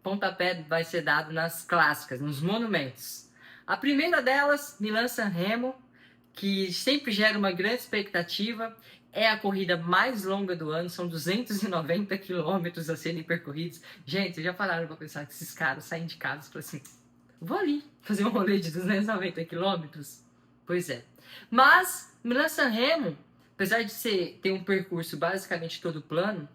pontapé vai ser dado nas clássicas, nos monumentos. A primeira delas, Milan-San Remo, que sempre gera uma grande expectativa, é a corrida mais longa do ano, são 290 quilômetros a serem percorridos. Gente, vocês já pararam para pensar que esses caras saem de casa e falam assim, vou ali fazer um rolê de 290 quilômetros? Pois é. Mas, Milan-San Remo, apesar de ter um percurso basicamente todo plano,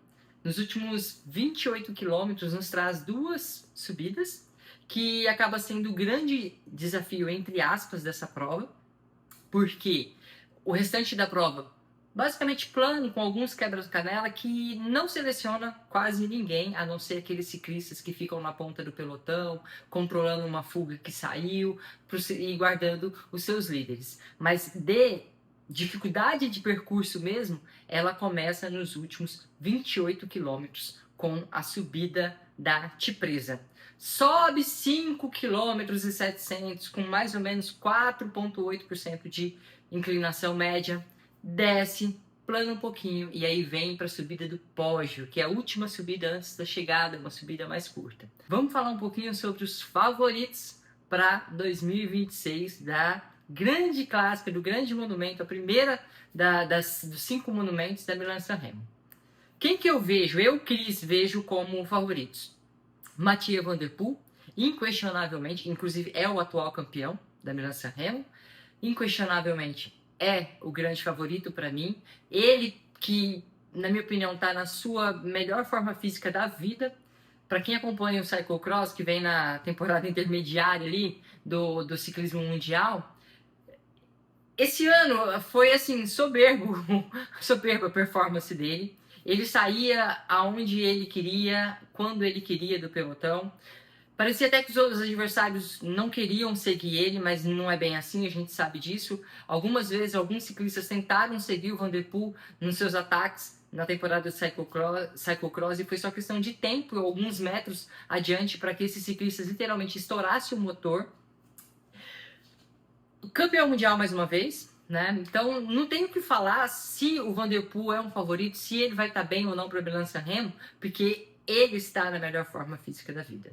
nos últimos 28 quilômetros nos traz duas subidas, que acaba sendo o grande desafio, entre aspas, dessa prova, porque o restante da prova, basicamente plano, com alguns quebras-canela, que não seleciona quase ninguém, a não ser aqueles ciclistas que ficam na ponta do pelotão, controlando uma fuga que saiu e guardando os seus líderes. Mas de dificuldade de percurso mesmo, ela começa nos últimos 28 quilômetros, com a subida da Cipresa. Sobe 5 km e 700 com mais ou menos 4,8% de inclinação média, desce, plana um pouquinho e aí vem para a subida do Poggio, que é a última subida antes da chegada, uma subida mais curta. Vamos falar um pouquinho sobre os favoritos para 2026 da grande clássica, do grande monumento, a primeira dos 5 monumentos da Milan-San Remo. Quem que eu vejo? Eu, Cris, vejo como favoritos. Mathieu Van Der Poel, inquestionavelmente, inclusive é o atual campeão da Milan-San Remo, inquestionavelmente é o grande favorito para mim. Ele que, na minha opinião, está na sua melhor forma física da vida. Para quem acompanha o Cyclocross, que vem na temporada intermediária ali do ciclismo mundial, esse ano foi assim, soberba a performance dele. Ele saía aonde ele queria, quando ele queria do pelotão. Parecia até que os outros adversários não queriam seguir ele, mas não é bem assim, a gente sabe disso. Algumas vezes, alguns ciclistas tentaram seguir o Van Der Poel nos seus ataques na temporada do Cyclocross e foi só questão de tempo, alguns metros adiante, para que esses ciclistas literalmente estourassem o motor. Campeão mundial mais uma vez, né? Então não tem o que falar se o Van Der Poel é um favorito, se ele vai estar bem ou não para o Milan-San Remo, porque ele está na melhor forma física da vida.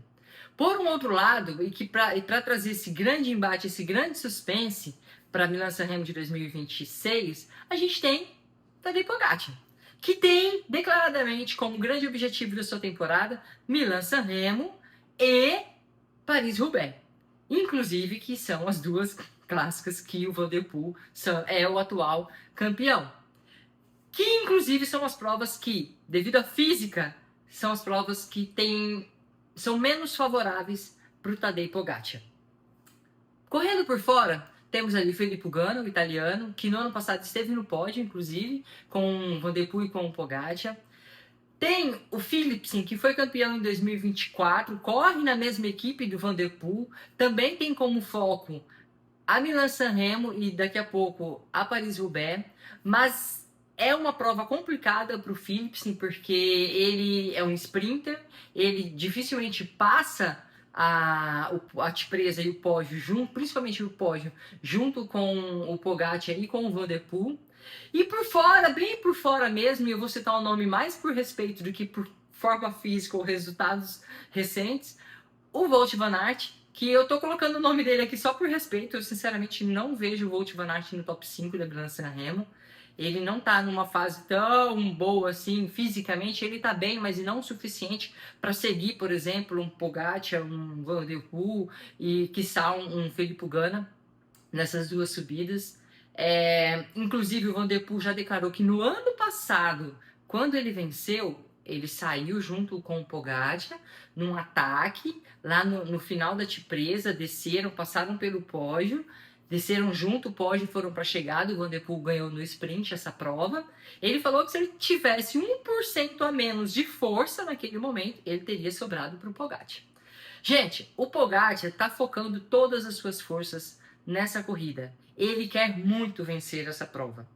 Por um outro lado, e que para trazer esse grande embate, esse grande suspense para Milan-San Remo de 2026, a gente tem Tadej Pogacar, que tem declaradamente como grande objetivo da sua temporada Milan-San Remo e Paris-Roubaix. Inclusive, que são as duas clássicas que o Van Der Poel é o atual campeão. Que, inclusive, são as provas que, devido à física, são as provas que são menos favoráveis para o Tadej Pogacar. Correndo por fora, temos ali Filippo Ganna, o italiano, que no ano passado esteve no pódio, inclusive, com o Van Der Poel e com o Pogacar. Tem o Philipsen, que foi campeão em 2024, corre na mesma equipe do Van Der Poel, também tem como foco a Milan-San Remo e daqui a pouco a Paris-Roubaix, mas é uma prova complicada para o Philipsen, porque ele é um sprinter, ele dificilmente passa a Cipresa e o Poggio, principalmente o Poggio, junto com o Pogacar e com o Van Der Poel. E por fora, bem por fora mesmo, e eu vou citar o nome mais por respeito do que por forma física ou resultados recentes, o Wout van Aert, que eu tô colocando o nome dele aqui só por respeito. Eu sinceramente não vejo o Wout van Aert no top 5 da Milan-San Remo. Ele não tá numa fase tão boa assim fisicamente, ele tá bem, mas não o suficiente para seguir, por exemplo, um Pogacar, um Van Der Poel e quiçá um Filippo Ganna nessas duas subidas. Inclusive o Van Der Poel já declarou que no ano passado, quando ele venceu, ele saiu junto com o Pogacar num ataque lá no final da Cipresa, desceram, passaram pelo pódio, desceram junto o pódio e foram para a chegada. O Van Der Poel ganhou no sprint essa prova. Ele falou que se ele tivesse 1% a menos de força naquele momento, ele teria sobrado para o Pogacar. Gente, o Pogacar está focando todas as suas forças nessa corrida. Ele quer muito vencer essa prova.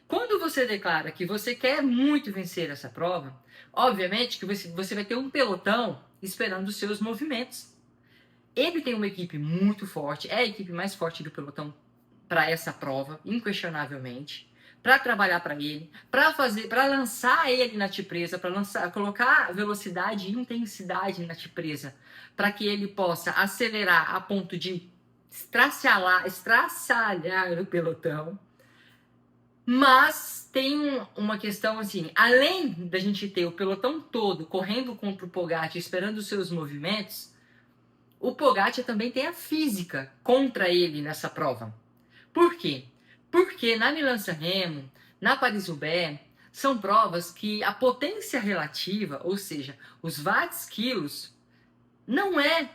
Quando você declara que você quer muito vencer essa prova, obviamente que você vai ter um pelotão esperando os seus movimentos. Ele tem uma equipe muito forte, é a equipe mais forte do pelotão para essa prova, inquestionavelmente. para trabalhar para ele, para lançar ele na T-presa, para colocar velocidade e intensidade na T-presa, para que ele possa acelerar a ponto de estraçalhar o pelotão. Mas tem uma questão assim, além da gente ter o pelotão todo correndo contra o Pogacar, esperando os seus movimentos, o Pogacar também tem a física contra ele nessa prova. Por quê? Porque na Milan-San Remo, na Paris-Roubaix, são provas que a potência relativa, ou seja, os watts-quilos, não é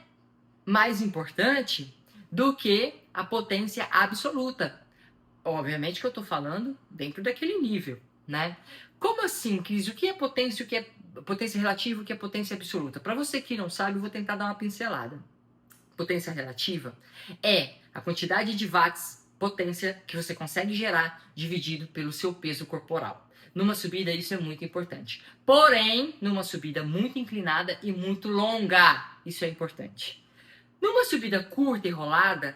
mais importante do que a potência absoluta. Obviamente que eu estou falando dentro daquele nível, né? Como assim, Cris? O que é potência, o que é potência relativa, o que é potência absoluta? Para você que não sabe, eu vou tentar dar uma pincelada. Potência relativa é a quantidade de watts potência que você consegue gerar dividido pelo seu peso corporal. Numa subida isso é muito importante. Porém, numa subida muito inclinada e muito longa, isso é importante. Numa subida curta e rolada,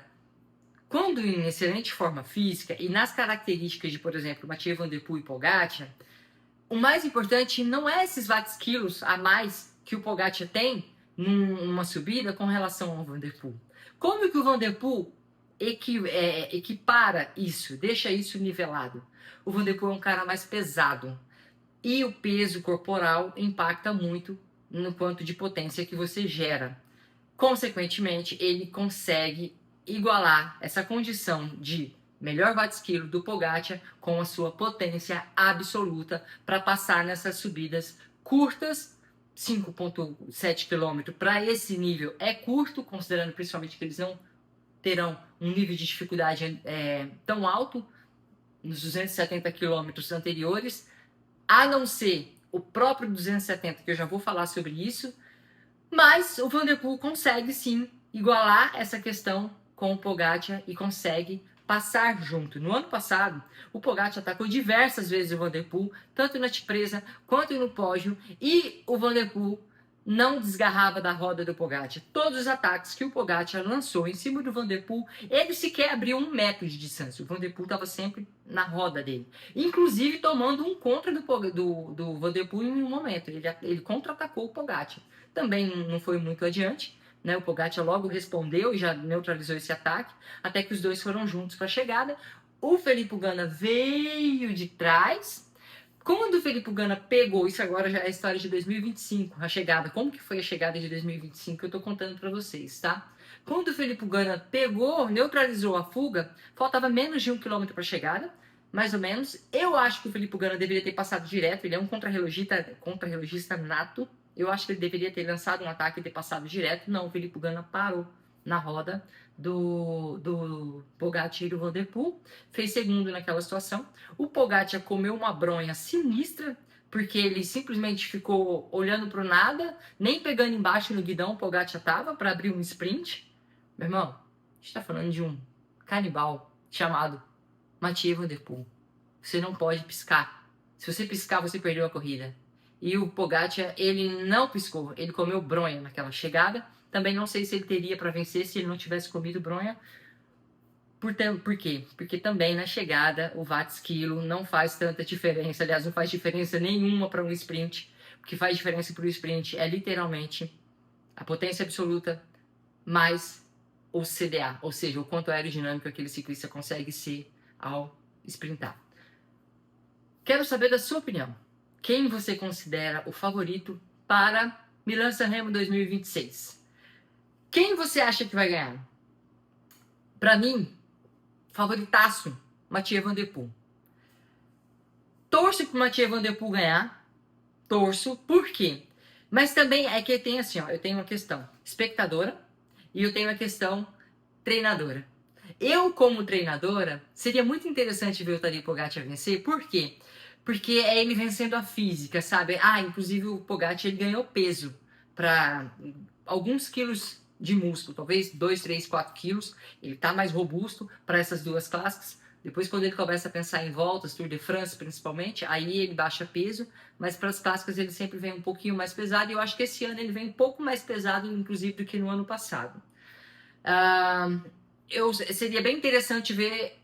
quando em excelente forma física e nas características de, por exemplo, Mathieu Van Der Poel e Pogacar, o mais importante não é esses watts-quilos a mais que o Pogacar tem numa subida com relação ao Van Der Poel. Como que o Van Der Poel equipara isso, deixa isso nivelado? O Van Der Poel é um cara mais pesado e o peso corporal impacta muito no quanto de potência que você gera. Consequentemente, ele consegue igualar essa condição de melhor watts-quilo do Pogacar com a sua potência absoluta para passar nessas subidas curtas. 5,7 km para esse nível é curto, considerando principalmente que eles não terão um nível de dificuldade tão alto nos 270 km anteriores, a não ser o próprio 270, que eu já vou falar sobre isso, mas o Van Der Poel consegue sim igualar essa questão com o Pogacar e consegue passar junto. No ano passado, o Pogacar atacou diversas vezes o Van Der Poel, tanto na T-presa quanto no pódio, e o Van Der Poel não desgarrava da roda do Pogacar. Todos os ataques que o Pogacar lançou em cima do Van Der Poel, ele sequer abriu 1 metro de distância. O Van Der Poel estava sempre na roda dele. Inclusive tomando um contra do Van Der Poel em um momento. Ele contra-atacou o Pogacar. Também não foi muito adiante, né? O Pogacar logo respondeu e já neutralizou esse ataque, até que os dois foram juntos para a chegada. O Filippo Ganna veio de trás. Quando o Filippo Ganna pegou, isso agora já é a história de 2025, a chegada, como que foi a chegada de 2025 que eu tô contando para vocês, tá? Quando o Filippo Ganna pegou, neutralizou a fuga, faltava menos de 1 km para a chegada, mais ou menos. Eu acho que o Filippo Ganna deveria ter passado direto, ele é um contra-relogista nato. Eu acho que ele deveria ter lançado um ataque e ter passado direto. Não, o Filippo Ganna parou na roda do Pogacar e do Van Der Poel, fez segundo naquela situação. O Pogacar comeu uma bronha sinistra, porque ele simplesmente ficou olhando para o nada, nem pegando embaixo no guidão o Pogacar estava para abrir um sprint. Meu irmão, a gente está falando de um canibal chamado Mathieu Van Der Poel. Você não pode piscar. Se você piscar, você perdeu a corrida. E o Pogacar, ele não piscou, ele comeu bronha naquela chegada. Também não sei se ele teria para vencer se ele não tivesse comido bronha. Por quê? Porque também na chegada o watts-quilo não faz tanta diferença. Aliás, não faz diferença nenhuma para um sprint. O que faz diferença para o sprint é literalmente a potência absoluta mais o CDA, ou seja, o quanto aerodinâmico aquele ciclista consegue ser ao sprintar. Quero saber da sua opinião. Quem você considera o favorito para Milan-San Remo 2026? Quem você acha que vai ganhar? Para mim, favoritaço, Mathieu Van Der Poel. Torço pro Mathieu Van Der Poel ganhar. Torço, por quê? Mas também é que tem assim, ó, eu tenho uma questão espectadora e eu tenho uma questão treinadora. Eu, como treinadora, seria muito interessante ver o Tadej Pogacar vencer. Por quê? Porque é ele vencendo a física, sabe? Inclusive o Pogacar ele ganhou peso para alguns quilos de músculo, talvez 2, 3, 4 quilos. Ele tá mais robusto para essas duas clássicas. Depois, quando ele começa a pensar em voltas, Tour de France principalmente, aí ele baixa peso, mas para as clássicas ele sempre vem um pouquinho mais pesado, e eu acho que esse ano ele vem um pouco mais pesado, inclusive, do que no ano passado. Seria bem interessante ver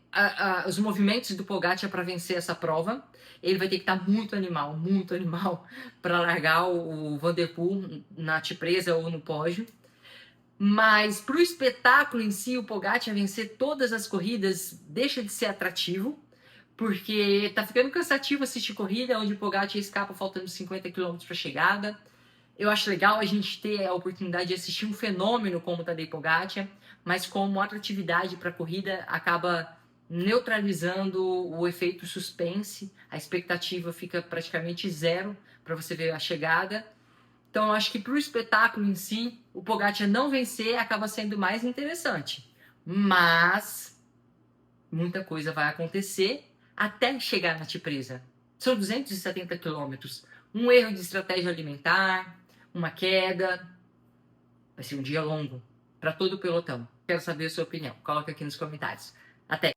os movimentos do Pogacar para vencer essa prova. Ele vai ter que estar muito animal para largar o Van Der Poel na Cipresa ou no pódio. Mas para o espetáculo em si, o Pogacar vencer todas as corridas deixa de ser atrativo, porque tá ficando cansativo assistir corrida onde o Pogacar escapa faltando 50 km para a chegada. Eu acho legal a gente ter a oportunidade de assistir um fenômeno como o Tadej Pogacar, mas como atratividade para a corrida acaba neutralizando o efeito suspense, a expectativa fica praticamente zero para você ver a chegada. Então eu acho que para o espetáculo em si, o Pogacar não vencer acaba sendo mais interessante. Mas muita coisa vai acontecer até chegar na Cipresa. São 270 quilômetros. Um erro de estratégia alimentar, uma queda. Vai ser um dia longo para todo o pelotão. Quero saber a sua opinião. Coloca aqui nos comentários. Até!